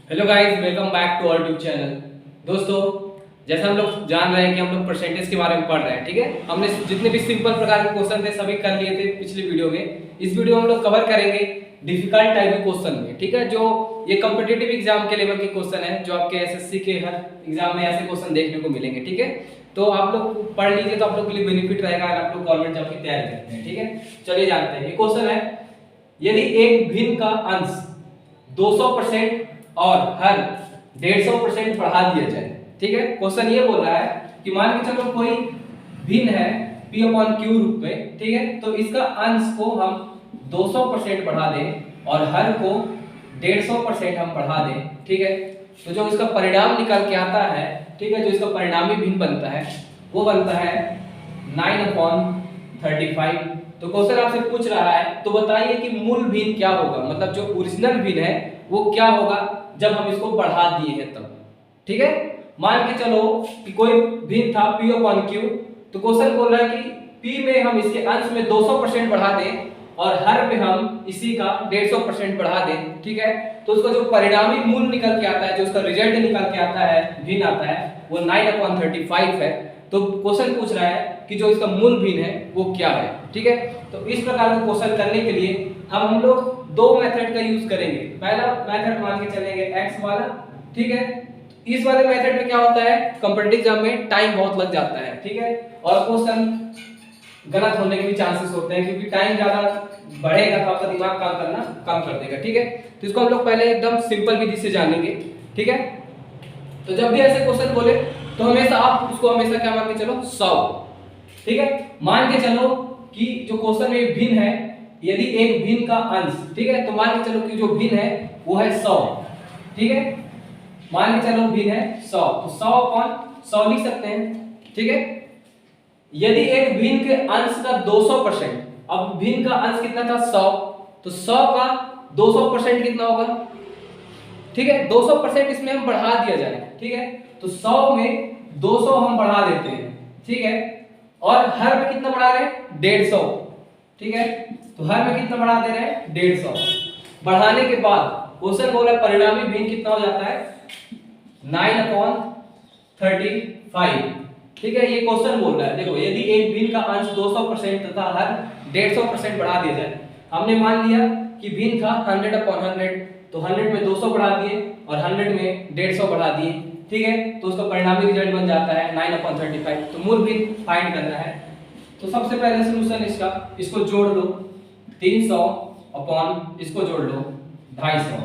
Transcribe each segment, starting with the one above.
Hello guys, welcome back to our YouTube channel. दोस्तों, जैसा हम लोग जान रहे हैं कि हम लोग परसेंटेज के बारे में पढ़ रहे हैं, ठीक है। हमने जितने भी सिंपल प्रकार के क्वेश्चन थे सभी कर लिए थे पिछली वीडियो में। इस वीडियो में हम लोग कवर करेंगे डिफिकल्ट टाइप के क्वेश्चन में, ठीक है। जो ये कॉम्पिटिटिव एग्जाम के लेवल के क्वेश्चन है, जो आपके एसएससी के हर एग्जाम में ऐसे क्वेश्चन देखने को मिलेंगे, ठीक है। तो आप लोग पढ़ लीजिए तो आप लोग के लिए बेनिफिट रहेगा अगर आप लोग गवर्नमेंट जॉब की तैयारी करते हैं, ठीक है। चलिए जानते हैं। ये क्वेश्चन है, यदि एक भिन्न का अंश 200% और हर 150% बढ़ा दिया जाए, ठीक है। क्वेश्चन ये बोल रहा है कि मान के चलो कोई भिन्न है p/q रूप में, ठीक है। तो इसका अंश को हम 200% बढ़ा दें और हर को 150% हम बढ़ा दें, ठीक है। तो जो इसका परिणाम निकल के आता है, ठीक है, जो इसका परिणामी भिन्न बनता है वो बनता है 9/35। तो क्वेश्चन आपसे पूछ रहा है तो बताइए कि मूल भिन्न क्या होगा, मतलब जो ओरिजिनल भिन्न है वो क्या होगा जब हम इसको बढ़ा दिए हैं तब, ठीक है। मान के चलो कि कोई भिन्न था p/q, तो क्वेश्चन बोल रहा है कि p में हम इसके अंश में 200% बढ़ा दें और हर में हम इसी का 150% बढ़ा दें, ठीक है। तो उसका जो परिणामी मूल निकल के आता है, जो उसका रिजल्ट निकल के आता है, भिन्न आता है, वो 9/35 है। तो क्वेश्चन पूछ रहा है कि जो इसका मूल भिन्न है वो क्या है, ठीक है। तो इस प्रकार का क्वेश्चन करने के लिए हम लोग दो मेथड का यूज करेंगे। पहला मेथड मान के चलेंगे x वाला, ठीक है। इस वाले मेथड में क्या होता है, कॉम्पिटिटिव एग्जाम में टाइम बहुत लग जाता है, ठीक है, और क्वेश्चन गलत होने के भी चांसेस होते हैं क्योंकि टाइम ज्यादा बढ़ेगा तो आपका दिमाग काम करना कम कर देगा, ठीक है। तो इसको हम लोग पहले एकदम सिंपल विधि से जानेंगे, ठीक है। तो जब भी ऐसे क्वेश्चन बोले तो हमेशा आप उसको हमेशा क्या मान के चलो 100, ठीक है। मान के चलो कि जो क्वेश्चन में भिन्न है, यदि एक भिन्न का अंश, ठीक है, तो मान के चलो कि जो भिन्न है वो है 100, ठीक है। मान के चलो भिन्न है 100, तो 100/100 लिख सकते हैं, ठीक है। यदि एक भिन्न के अंश का 200%, अब भिन्न का अंश कितना था 100, तो 100 का 200% कितना होगा, ठीक है। 200% इसमें हम बढ़ा दिया जाए, ठीक है। तो 100 में 200 हम बढ़ा देते हैं, ठीक है। और हर में कितना बढ़ा रहे हैं 150, ठीक है। तो हर में कितना बढ़ा दे रहे हैं 150। बढ़ाने के बाद क्वेश्चन बोला परिणामी भिन्न कितना हो जाता है 9/35, ठीक है। ये क्वेश्चन बोल रहा है, देखो, यदि एक भिन्न का अंश 200% तथा हर 150% बढ़ा दिया जाए। हमने मान लिया कि भिन्न था 100/100, तो 100 में 200 बढ़ा दिए और 100 में 150 बढ़ा दिए, ठीक है। तो उसका परिणामी रिजल्ट बन जाता है 9/35। तो मूल भिन्न फाइंड करना है। तो सबसे पहले सॉल्यूशन इसको जोड़ लो, 300 इसको जोड़ लो 250,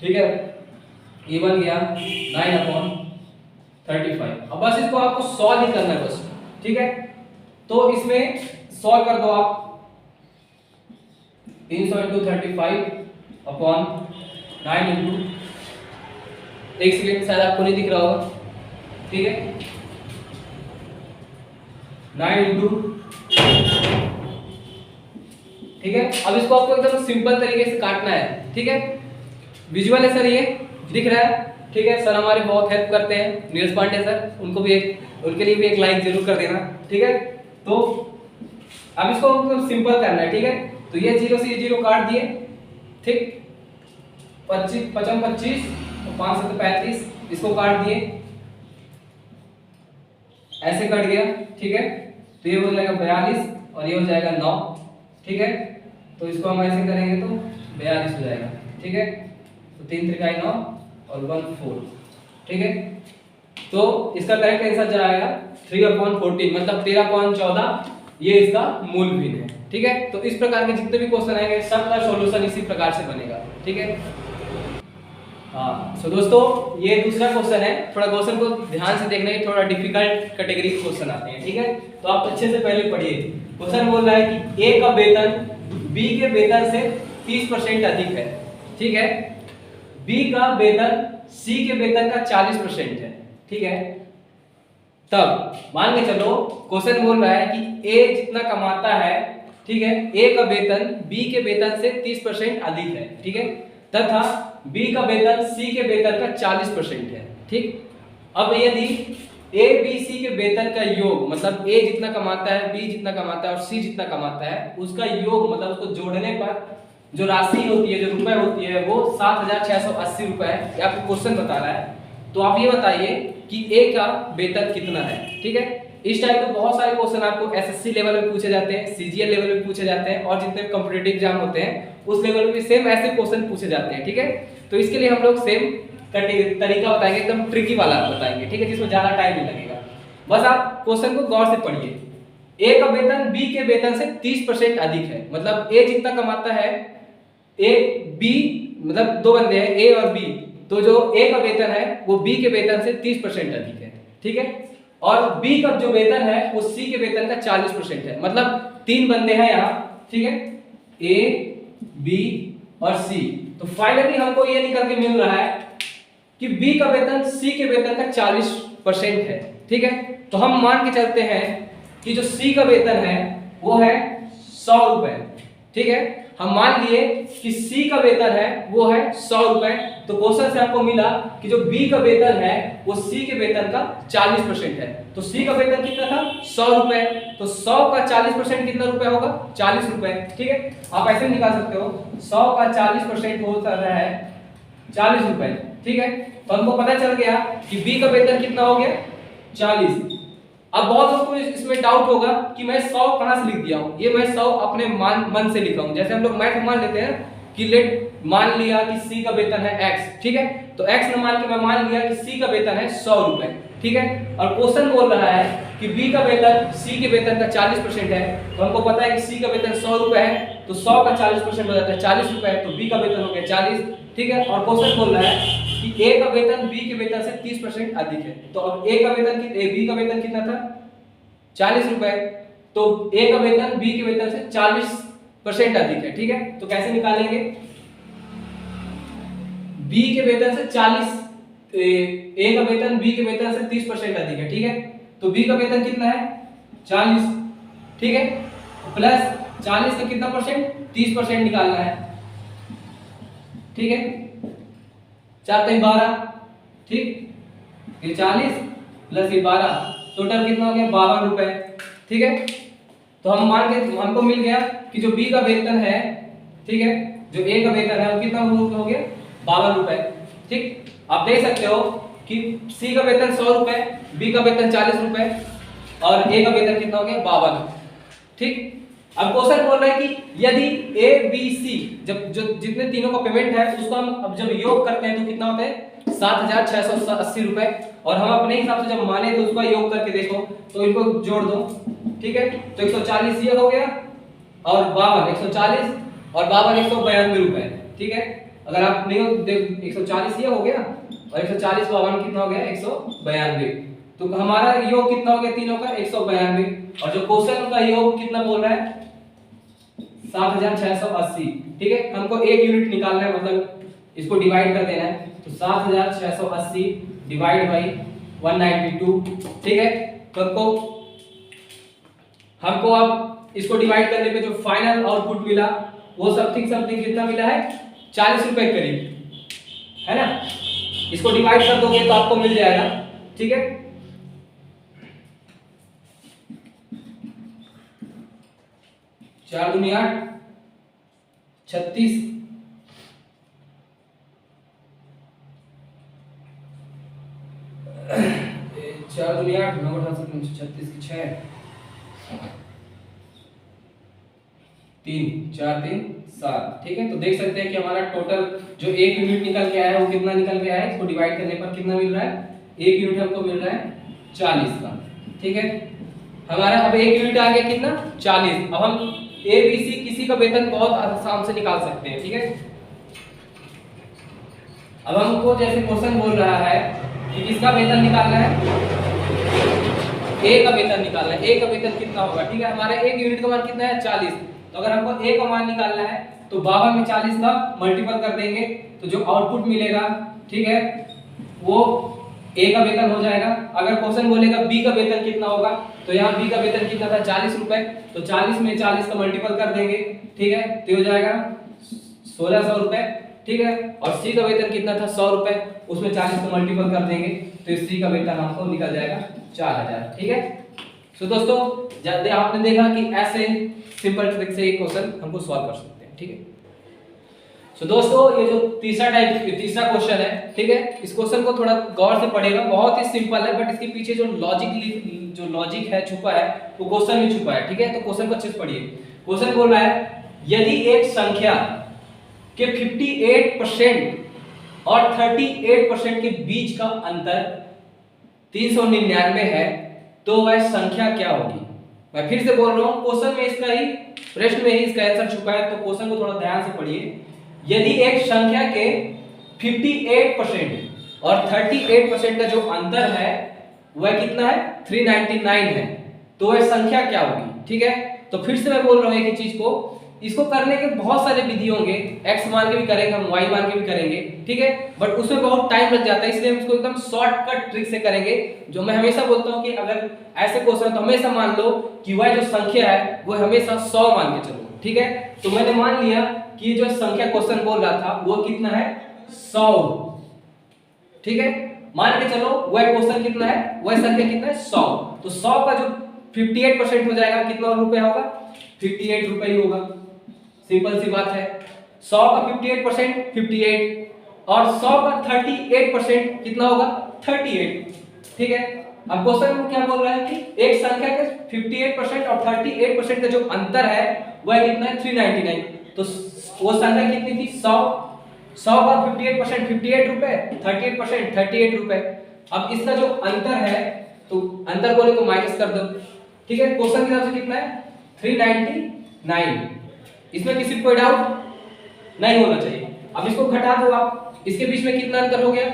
ठीक है। ये बन गया 9/35। अब बस इसको आपको सॉल्व ही करना है बस, ठीक है। तो इसमें सॉल्व कर दो आप, 300 × 35/9 एक सेकंड, शायद आपको नहीं दिख रहा होगा, ठीक है। 9 ठीक है। अब इसको आपको एकदम सिंपल तरीके से काटना है, ठीक है। विजुअल है सर, ये दिख रहा है, ठीक है। सर हमारे बहुत हेल्प करते हैं, नीरज पांडे सर, उनके लिए भी एक लाइक जरूर कर देना, ठीक है। तो अब इसको एकदम सिंपल करना है, ठीक है। तो ये 0 से 0 काट दिए, ठीक। 25 55 25 और 5 7 35, इसको काट दिए, ऐसे कट गया, ठीक है। तो ये हो जाएगा 42 और ये हो जाएगा 9, ठीक है। तो इसको हम ऐसे करेंगे तो 42 हो जाएगा, ठीक है। तो 3 3 9 और 1 4, ठीक है। तो इसका करेक्ट आंसर जाएगा 3/14, मतलब 13/14 ये इसका मूल भिन्न है, ठीक है। तो इस प्रकार के जितने भी क्वेश्चन आएंगे सबका सॉल्यूशन इसी प्रकार से बनेगा, ठीक है। हाँ, सो दोस्तों, ये दूसरा क्वेश्चन है। थोड़ा क्वेश्चन को ध्यान से देखना है, थोड़ा डिफिकल्ट कैटेगरी के क्वेश्चन आते हैं, ठीक है। तो आप अच्छे से पहले पढ़िए। क्वेश्चन बोल रहा है कि ए का वेतन बी के वेतन से 30% अधिक है, ठीक है। बी का वेतन सी के वेतन का 40% है, ठीक है। तब मान के चलो क्वेश्चन बोल रहा है कि ए जितना कमाता है, ठीक है, ए का वेतन बी के वेतन से 30% अधिक है, ठीक है, तथा बी का वेतन सी के वेतन का 40% है, ठीक। अब यदि ए बी सी के वेतन का योग, मतलब ए जितना कमाता है, बी जितना कमाता है और सी जितना कमाता है, उसका योग मतलब उसको जोड़ने पर जो राशि होती है, जो रुपए होती है, वो 7,680 रुपए है। ये आपको क्वेश्चन बता रहा है। तो आप ये बताइए कि ए का वेतन कितना है। ठीक है, इस टाइप के बहुत सारे क्वेश्चन आपको एसएससी लेवल में पूछे जाते हैं, सीजीएल लेवल में पूछे जाते हैं, और जितने कॉम्पिटिटिव एग्जाम होते हैं उस लेवल पे सेम ऐसे क्वेश्चन पूछे जाते हैं। ठीक है, तो इसके लिए हम लोग सेम तरीका बताएंगे, एकदम ट्रिकी वाला बताएंगे। ठीक है, जिसमें ज्यादा टाइम नहीं लगेगा। बस आप क्वेश्चन को गौर से पढ़िए। ए का वेतन बी के वेतन से 30% अधिक है। मतलब ए जितना कमाता है, ए बी, मतलब दो बंदे हैं ए और बी, तो जो ए का वेतन है वो बी के वेतन से 30% अधिक है। ठीक है, और बी का जो वेतन है वो सी के वेतन का 40% है। मतलब तीन बंदे हैं यहाँ। ठीक है, ए बी और सी। तो फाइनली हमको ये निकल के मिल रहा है कि बी का वेतन सी के वेतन का 40% है। ठीक है, तो हम मान के चलते हैं कि जो सी का वेतन है वो है 100 रुपए। ठीक है, हम मान लिए कि सी का वेतन है वो है 100 रुपए। तो क्वेश्चन से आपको मिला कि जो बी का वेतन है वो सी के वेतन का 40% है। तो सी का वेतन कितना था? 100 रुपए। तो 100 का 40% कितना रुपए होगा? 40 रुपए। ठीक है, आप ऐसे निकाल सकते हो, 100 का 40% होता है 40 रुपए। ठीक है, तो हमको पता चल गया कि बी का वेतन कितना हो गया? 40। अब बहुत लोगों को इसमें डाउट होगा कि मैं 100 कहां से लिख दिया हूं। ये मैं 100 अपने मन से लिखा हूं। जैसे हम लोग मैथ मान लेते हैं कि लेट मान लिया कि सी का वेतन है x। ठीक है, तो x न मान के मैं मान लिया कि सी का वेतन है 100 रुपए। ठीक है, और क्वेश्चन बोल रहा है कि बी का वेतन सी के वेतन का 40% है। तो हमको पता है कि सी का वेतन 100 रुपए है, तो 100 का 40% हो जाता है 40 रुपए। तो बी का वेतन हो गया 40। ठीक है, और क्वेश्चन बोल रहा है कि ए का वेतन बी के वेतन से 30% अधिक है। तो अब ए का वेतन बी का वेतन कितना था? 40 रुपए। तो ए का वेतन बी के वेतन से 40% अधिक है। ठीक है, तो कैसे निकालेंगे? बी के वेतन से 40, ए का वेतन बी के वेतन से 30% अधिक है। ठीक है, तो बी का वेतन कितना है? 40। ठीक है, प्लस 40 का कितना परसेंट? 30% निकालना है। ठीक है, 4 3 12। ठीक, ये 40 प्लस ये 12, टोटल कितना हो गया? 52 रुपए। ठीक है, तो हमको मिल गया कि जो बी का वेतन है, ठीक है, जो ए का वेतन है वो कितना हो गया? 52 रुपए। ठीक, आप देख सकते हो कि सी का वेतन 100 रुपए, बी का वेतन 40 रुपए, और ए का वेतन कितना हो गया? 52। ठीक, अब क्वेश्चन बोल रहा है कि यदि ए बी सी, जब जो जितने तीनों का पेमेंट है उसको हम अब जब योग करते हैं तो कितना होता है? 7,680 रुपए। और हम अपने हिसाब से जब माने तो उसका योग करके देखो, तो इनको जोड़ दो। ठीक है, तो 140 ये हो गया, और 52 140, और 52 192 रुपए। ठीक है, अगर आप नहीं हो 140 ये हो गया, और 140 52 कितना हो गया? 192। तो हमारा योग कितना हो गया तीनों का? 192। और जो क्वेश्चन का योग कितना बोल रहा है? 7,680। ठीक है, हमको एक यूनिट निकालना है, मतलब इसको डिवाइड कर देना है। तो 7,680 डिवाइड बाई 192। ठीक है, तो हमको अब इसको डिवाइड करने पे जो फाइनल आउटपुट मिला वो समथिंग कितना मिला है? 40 रुपए के करीब, है ना। इसको डिवाइड कर दोगे तो आपको मिल जाएगा। ठीक है, 4 दूनी 8, 36, 4 दूनी 8, 9 36 की 6, 3 4 3 7। ठीक है, तो देख सकते हैं कि हमारा टोटल जो एक यूनिट निकल के आया है वो कितना निकल के आया है? इसको डिवाइड करने पर कितना मिल रहा है? एक यूनिट हमको मिल रहा है 40 का। ठीक है, हमारा अब एक यूनिट आ गया कितना? 40। अब हम ए बी सी किसी का वेतन बहुत आसान से निकाल सकते हैं। ठीक है, अब हमको जैसे क्वेश्चन बोल रहा है कि किसका वेतन निकालना है? ए का वेतन निकालना है। ए का वेतन कितना होगा? ठीक है, हमारा एक यूनिट का मान कितना है? 40। तो अगर हमको ए का मान निकालना है तो 52 में 40 का मल्टीपल कर देंगे, तो जो आउटपुट मिलेगा, ठीक है, वो ए का वेतन हो जाएगा। अगर क्वेश्चन बोलेगा बी का वेतन कितना होगा, तो यहाँ बी का वेतन कितना था? 40 रुपए। तो 40 में 40 का मल्टीपल कर देंगे, ठीक है, तो हो जाएगा 1600 रुपए। ठीक है, और सी का वेतन कितना था? 100 रुपए, उसमें 40 का मल्टीपल कर देंगे, तो सी का वेतन हमको निकल जाएगा 4000। ठीक है, तो दोस्तों जब आपने देखा कि ऐसे सिंपल ट्रिक से एक क्वेश्चन हमको सॉल्व कर सकते हैं। ठीक है। तो दोस्तों ये जो तीसरा क्वेश्चन है, ठीक है, इस क्वेश्चन को थोड़ा गौर से पढ़ेगा, बहुत ही सिंपल है, बट इसके पीछे जो लॉजिक है छुपा है, वो क्वेश्चन में छुपा है, ठीक है। तो क्वेश्चन को अच्छे से पढ़िए। क्वेश्चन बोल रहा है यदि एक संख्या के 58% और 38% के बीच का अंतर 399 है, तो वह संख्या क्या होगी। मैं फिर से बोल रहा हूं, क्वेश्चन में इसका ही, प्रश्न में ही इसका आंसर छुपा है, तो क्वेश्चन को थोड़ा ध्यान से पढ़िए। यदि एक संख्या के 58% और 38% का जो अंतर है वह कितना है, 399 है, तो वह संख्या क्या होगी, ठीक है। तो फिर से मैं बोल रहा हूं एक ही चीज को, इसको करने के बहुत सारे विधि होंगे, x मान के भी करेंगे हम, y मान के भी करेंगे, ठीक है, बट उसमें बहुत टाइम लग जाता है, इसलिए हम इसको एकदम शॉर्टकट ट्रिक से करेंगे। जो मैं हमेशा बोलता हूं कि अगर ऐसे क्वेश्चन तो हमेशा मान लो कि वह जो संख्या है वो हमेशा 100 मान के चलो, ठीक है। तो मैंने मान लिया कि जो संख्या क्वेश्चन बोल रहा था वो कितना है, 100, ठीक है, मान के चलो वह क्वेश्चन कितना है, वह संख्या कितना है, 100। तो 100 का जो 58% हो जाएगा, कितना रुपए होगा, 58 रुपए ही होगा, सिंपल सी बात है। 100 का 58% 58 और 100 का 38% कितना होगा, 38, ठीक है। अब क्वेश्चन में क्या बोल रहा है कि एक संख्या के 58% और 38% का जो अंतर है वह कितना है, 399। तो वो संख्या कितनी थी, 100 का 58% 58 रुपए, 38% 38 रुपए। अब इसका जो अंतर है, तो अंतर बोले तो माइनस कर दो, ठीक है। क्वेश्चन की तरफ से कितना है, 399। इसमें किसी को कोई डाउट नहीं होना चाहिए। अब इसको घटा दो आप, इसके बीच में कितना अंतर हो गया,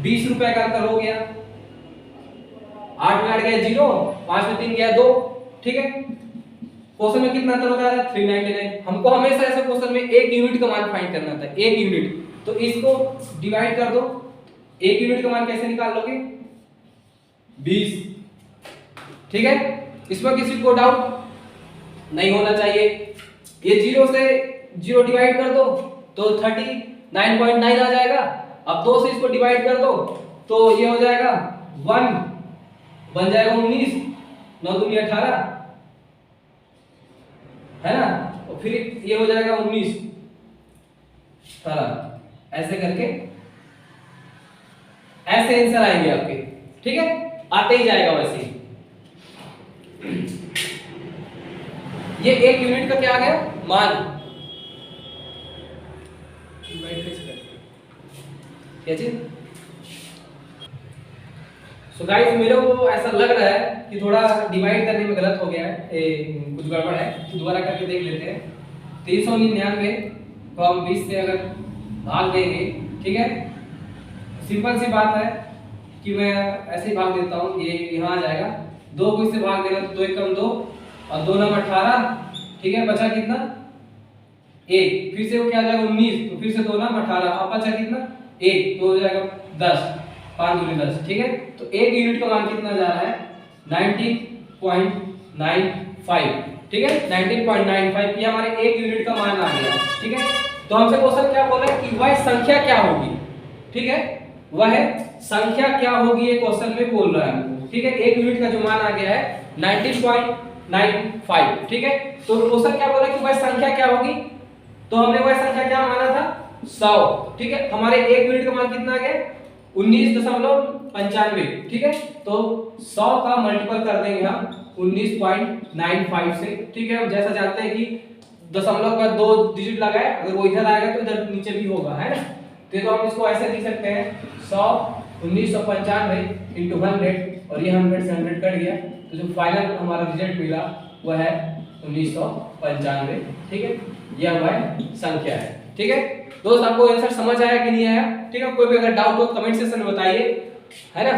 20 रुपए का अंतर हो गया। 8 में 8 गया 0, 5 में 3 गया 2, ठीक है। क्वेश्चन में कितना अंतर होता है, 399। हमको हमेशा ऐसे क्वेश्चन में 1 यूनिट का मान फाइंड करना था, 1 यूनिट। तो इसको डिवाइड कर दो, 1 यूनिट का मान कैसे निकाल लोगे, 20, ठीक है। इसमें किसी को डाउट नहीं होना चाहिए। ये 0 से 0 डिवाइड कर दो तो 39.9 आ जाएगा। अब 2 से इसको डिवाइड कर दो तो ये हो जाएगा 1, बन जाएगा 19, 9 दूनी 18, है ना। और फिर ये हो जाएगा 19, 18, ऐसे करके ऐसे आंसर आएंगे आपके, ठीक है, आते ही जाएगा वैसे ही। ये 1 यूनिट का क्या आ गया, मान। क्या चीज, सो गाइस मेरे को ऐसा लग रहा है कि थोड़ा डिवाइड करने में गलत हो गया है, कुछ गड़बड़ है, तो दोबारा करके देख लेते हैं। 399 को हम 20 से अगर भाग देंगे, ठीक है, सिंपल सी बात है कि मैं ऐसे ही भाग देता हूँ, ये यहाँ आ जाएगा। 2 को इससे भाग देना, 2 एकम 2 और 2 नंबर 18, ठीक है, बचा कितना, 1, फिर से वो क्या आ जाएगा 19, तो फिर से 2 नंबर 18, अब बचा कितना 1, तो हो जाएगा 10, 5 दूनी 10, ठीक है। तो 1 यूनिट का मान कितना जा रहा है, 19.95, ठीक है, 19.95, ये हमारे 1 यूनिट का मान आ गया, ठीक है। तो हमसे क्वेश्चन क्या बोल रहा है कि वह संख्या क्या होगी, ठीक है, वह संख्या क्या होगी, ये क्वेश्चन में बोल रहा है, ठीक है। 1 यूनिट का जो मान आ गया है 19.95, ठीक है। तो क्वेश्चन क्या बोल रहा है कि वह संख्या क्या होगी, तो हमने वह संख्या क्या माना था, 100, ठीक है। हमारे 1 यूनिट का मान कितना आ गया, 19.95, ठीक है। तो 100 का मल्टीपल कर देंगे हम 19.95 से, ठीक है। जैसा जानते हैं कि दशमलव का 2 डिजिट लगा है, अगर वो इधर आएगा तो इधर नीचे भी होगा, है ना। तो हम इसको ऐसे लिख सकते हैं 100 1995 into 100, और ये 100 से 100 कट गया, तो जो फाइनल हमारा रिजल्ट मिला वह है 1995, ठीक है। यह वह संख्या है, ठीक है। दोस्त आपको आंसर समझ आया कि नहीं आया, ठीक है। कोई भी अगर डाउट हो कमेंट सेक्शन में बताइए, है ना।